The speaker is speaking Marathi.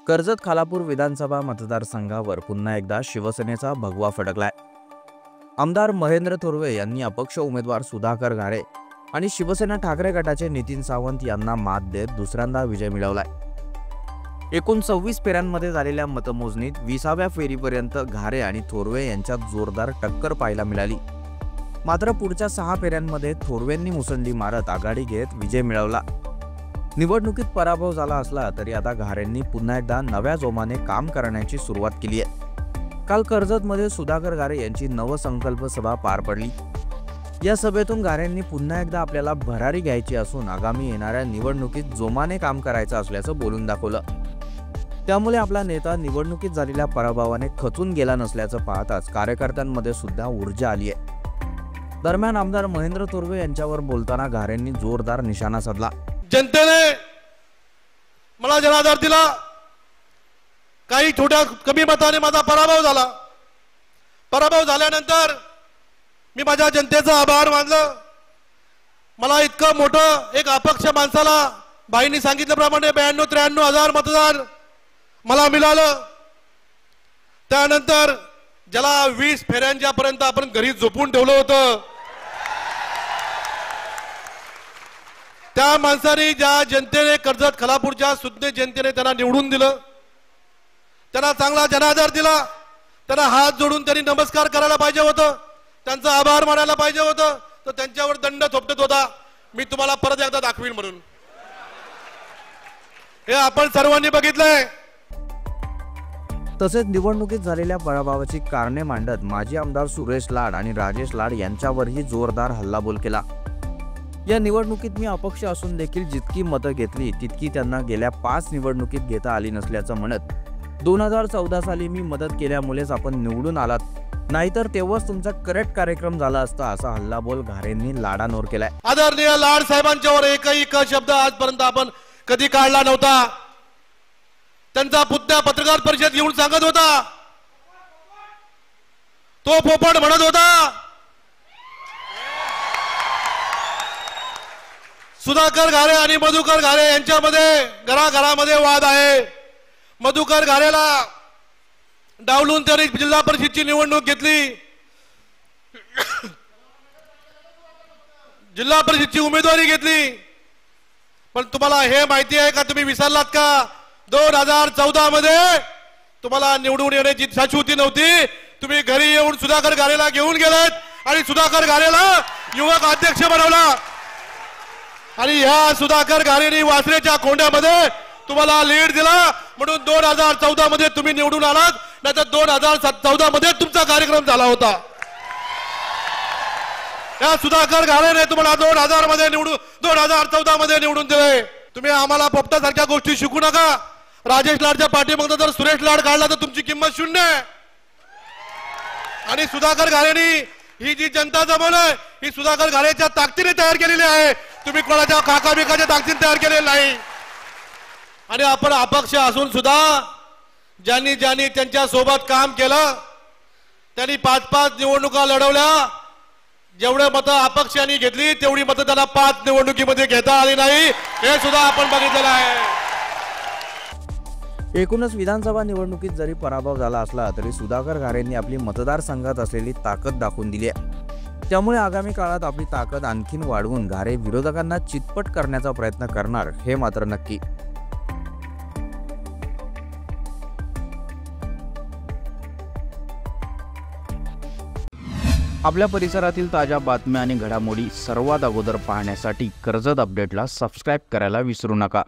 कर्जत खालापूर विधानसभा मतदारसंघावर पुन्हा एकदा शिवसेनेचा भगवा फडकलाय। आमदार महेंद्र थोरवे यांनी अपक्ष उमेदवार सुधाकर घारे आणि शिवसेना ठाकरे गटाचे नितीन सावंत यांना मात देत दुसऱ्यांदा विजय मिळवलाय। एकूण 26 फेऱ्यांमध्ये झालेल्या मतमोजणीत 20व्या फेरीपर्यंत घारे आणि थोरवे यांच्यात जोरदार टक्कर पाहायला मिळाली। मात्र पुढच्या 6 फेऱ्यांमध्ये थोरवेंनी मुसंडी मारत आघाडी घेत विजय मिळवला। निवडणुकीत पराभव झाला असला तरी आता घारेंनी पुन्हा एकदा नव्या जोमाने काम करण्याची सुरुवात केली आहे। काल कर्जतमध्ये सुधाकर घारे यांची नवसंकल्प सभा पार पडली। या सभेतून घारेंनी पुन्हा एकदा आपल्याला भरारी घ्यायची असून आगामी येणाऱ्या निवडणुकीत जोमाने काम करायचं असल्याचं बोलून दाखवलं। त्यामुळे आपला नेता निवडणुकीत झालेल्या पराभवाने खचून गेला नसल्याचं पाहताच कार्यकर्त्यांमध्ये सुद्धा ऊर्जा आली आहे। दरम्यान आमदार महेंद्र थोरवे यांच्यावर बोलताना घारेंनी जोरदार निशाणा साधला। जनतेने मला जनाधार दिला, काही छोट्या कमी मताने माझा पराभव झाला। पराभव झाल्यानंतर मी माझ्या जनतेचा आभार मानलं। मला इतकं मोठं एक अपक्ष माणसाला बाईंनी सांगितल्याप्रमाणे 92-93 हजार मतदार मला मिळालं। त्यानंतर ज्याला 20 फेऱ्यांच्या पर्यंत आपण घरी झोपून ठेवलं होतं, त्या माणसाने ज्या जनतेने कर्जत खालापूरच्या सुज्ञ जनतेने त्यांना निवडून दिलं, त्यांना चांगला जनाधार दिला, त्यांना हात जोडून त्यांनी नमस्कार करायला पाहिजे होतं, त्यांचा आभार मानायला पाहिजे होतं, तो त्यांच्यावर दंड थोपटत होता। मी तुम्हाला परत एकदा दाखवीन म्हणून हे आपण सर्वांनी बघितलंय। तसेच निवडणुकीत झालेल्या पराभवाची कारणे मांडत माजी आमदार सुरेश लाड आणि राजेश लाड यांच्यावरही जोरदार हल्लाबोल केला। या निवडणुकीत मी अपक्ष असून देखील जितकी मतं घेतली तितकी त्यांना गेल्या 5 निवडणुकीत घेता आली नसल्याचं म्हणत 2014 साली मी मदत केल्यामुळेच आपण निवडून आलात, नाहीतर तेव्हाच तुमचा करेक्ट कार्यक्रम झाला असता, असा हल्लाबोल घारेंनी लाडांवर केलाय। आदरणीय लाड साहेबांच्यावर एकही शब्द आजपर्यंत आपण कधी काढला नव्हता। त्यांचा पुतण्या पत्रकार परिषद घेऊन सांगत होता, तो पोपट म्हणत होता सुधाकर घारे आणि मधुकर घारे यांच्यामध्ये घराघरामध्ये वाद आहे। मधुकर घारेला डावलून त्यांनी जिल्हा परिषदची निवडणूक घेतली, जिल्हा परिषदची उमेदवारी घेतली। पण तुम्हाला हे माहिती आहे का, तुम्ही विसरलात का, 2014 मध्ये तुम्हाला निवडून येण्याची शाश्वती नव्हती। तुम्ही घरी येऊन सुधाकर घारेला घेऊन गेलात आणि सुधाकर घारेला युवक अध्यक्ष बनवला आणि ह्या सुधाकर घारेंनी वासरेच्या कोंड्यामध्ये तुम्हाला लीड दिला, म्हणून 2014 मध्ये तुम्ही निवडून आलात, नाहीतर 2014 मध्ये तुमचा कार्यक्रम झाला होता। या सुधाकर घारेने तुम्हाला 2014 मध्ये निवडून दिले। तुम्ही आम्हाला पोपटासारख्या गोष्टी शिकू नका। राजेश लाडच्या पाठीमागे जर सुरेश लाड काढला तर तुमची किंमत शून्य आहे। आणि सुधाकर घारेंनी ही जी जनता जमवलंय ही सुधाकर घारेच्या ताकदीने तयार केलेली आहे, तुम्ही कोणाच्या काका बिकाच्या ताकदीने तयार केलेली नाही। आणि आपण अपक्ष असून सुद्धा ज्यांनी त्यांच्या सोबत काम केलं त्यांनी 5-5 निवडणुका लढवल्या। जेवढे मतं अपक्षांनी घेतली तेवढी मतं त्यांना 5 निवडणुकीमध्ये घेता आली नाही, हे सुद्धा आपण बघितलेलं आहे। एकूणच विधानसभा निवडणुकीत जरी पराभव झाला असला तरी सुधाकर घारेंनी आपली मतदारसंघात असलेली ताकद दाखवून दिली आहे। त्यामुळे आगामी काळात आपली ताकद आणखीन वाढवून घारे विरोधकांना चितपट करण्याचा प्रयत्न करणार हे मात्र नक्की। आपल्या परिसरातील ताज्या बातम्या आणि घडामोडी सर्वात अगोदर पाहण्यासाठी कर्जत अपडेटला सबस्क्राईब करायला विसरू नका।